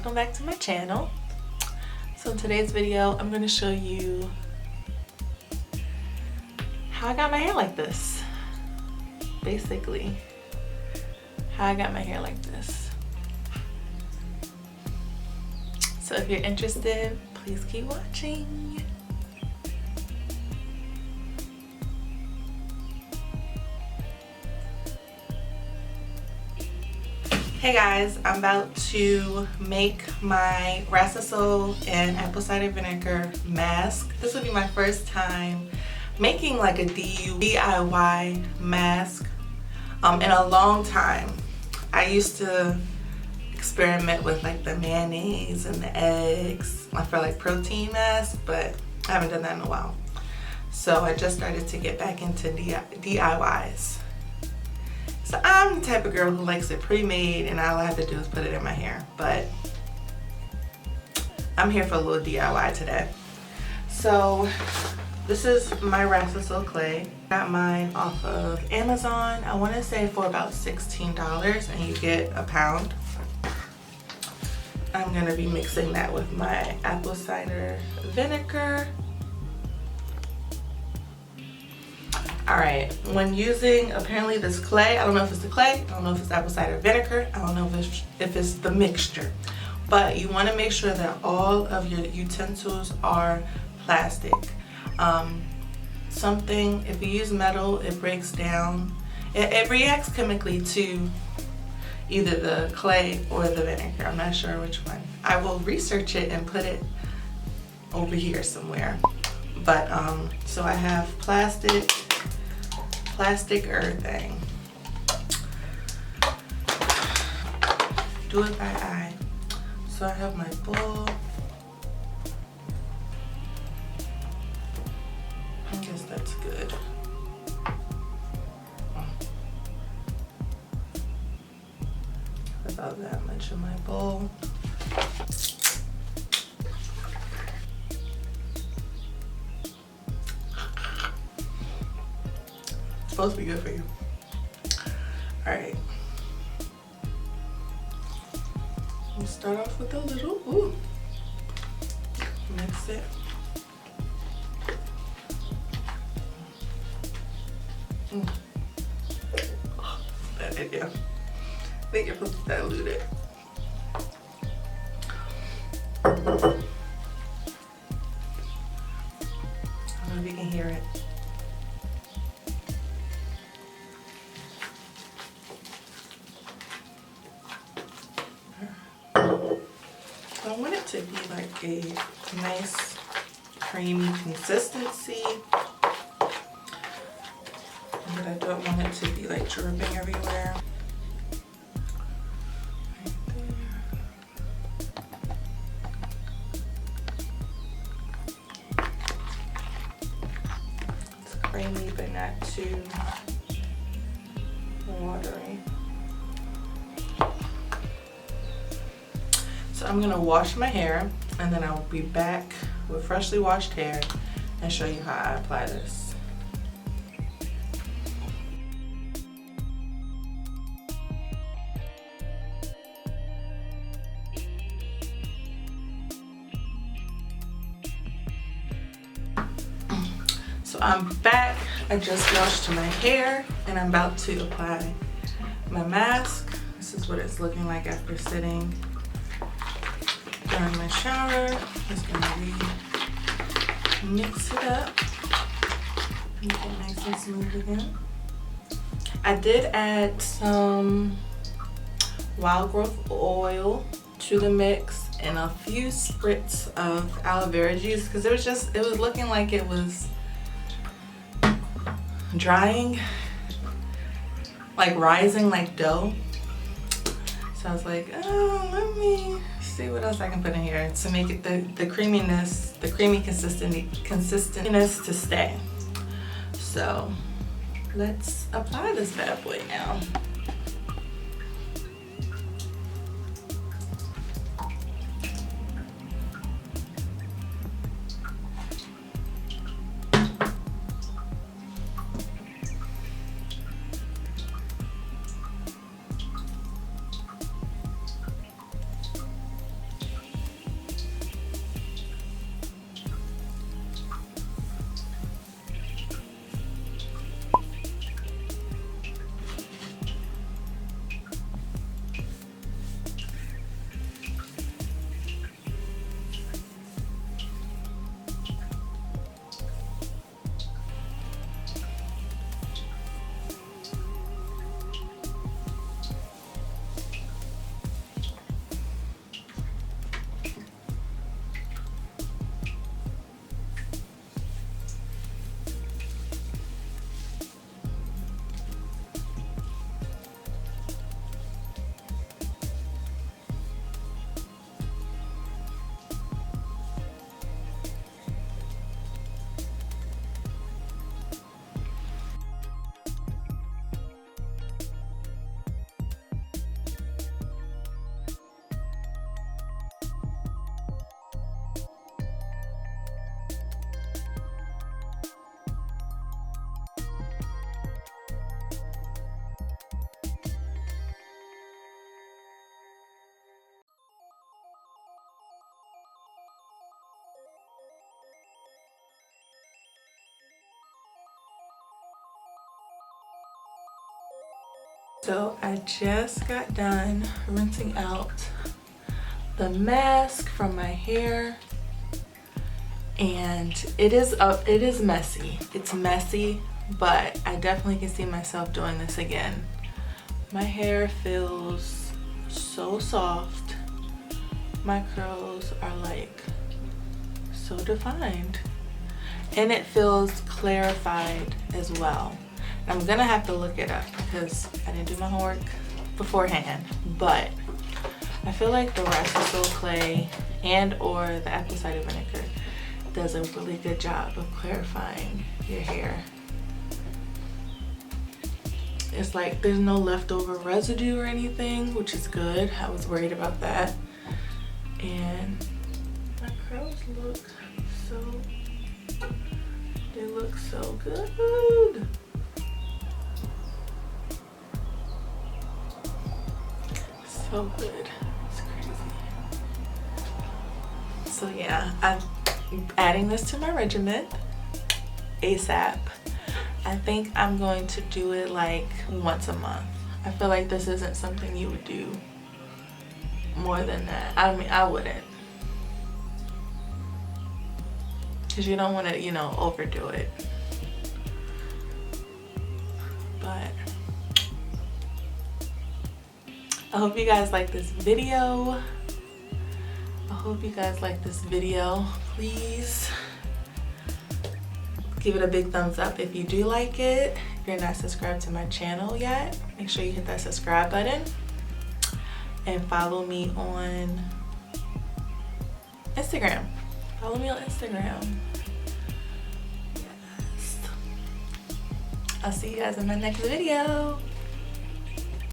welcome back to my channel. So in today's video I'm going to show you how I got my hair like this. Basically how I got my hair like this. So if you're interested, please keep watching. Hey guys, I'm about to make my Rhassoul and apple cider vinegar mask. This will be my first time making like a DIY mask in a long time. I used to experiment with like the mayonnaise and the eggs for like protein masks, but I haven't done that in a while. So I just started to get back into DIYs. So I'm the type of girl who likes it pre-made and all I have to do is put it in my hair. But I'm here for a little DIY today. So this is my Rhassoul Clay. Got mine off of Amazon. I want to say for about $16 and you get a pound. I'm going to be mixing that with my apple cider vinegar. Alright, when using apparently this clay, I don't know if it's the clay, I don't know if it's apple cider vinegar, I don't know if it's the mixture. But you want to make sure that all of your utensils are plastic. If you use metal, it breaks down. It reacts chemically to either the clay or the vinegar. I'm not sure which one. I will research it and put it over here somewhere. But so I have plastic everything. Do it by eye. So I have my bowl. I guess that's good. About that much in my bowl. Supposed to be good for you. Alright. We'll start off with a little, mix it. Bad idea. I think you're supposed to dilute it. I don't know if you can hear it. I want it to be like a nice creamy consistency, but I don't want it to be like dripping everywhere. Right there. It's creamy but not too watery. So I'm gonna wash my hair and then I will be back with freshly washed hair and show you how I apply this. So I'm back. I just washed my hair and I'm about to apply my mask. This is what it's looking like after sitting during my shower. Just gonna mix it up. Make it nice and smooth again. I did add some wild growth oil to the mix and a few spritz of aloe vera juice because it was looking like it was drying, like rising like dough. So I was like, oh, let me see what else I can put in here to make it the creamy consistentness to stay. So let's apply this bad boy now. So I just got done rinsing out the mask from my hair, and it is messy. It's messy, but I definitely can see myself doing this again. My hair feels so soft. My curls are like so defined, and it feels clarified as well. I'm gonna have to look it up because I didn't do my homework beforehand, but I feel like the Rhassoul Clay and or the apple cider vinegar does a really good job of clarifying your hair. It's like there's no leftover residue or anything, which is good. I was worried about that. And my curls look so good. So good. It's crazy. So yeah, I'm adding this to my regimen ASAP. I think I'm going to do it like once a month. I feel like this isn't something you would do more than that. I mean, I wouldn't. Because you don't want to, you know, overdo it. But I hope you guys like this video. Please give it a big thumbs up if you do like it. If you're not subscribed to my channel yet, make sure you hit that subscribe button. And follow me on Instagram. Yes. I'll see you guys in my next video.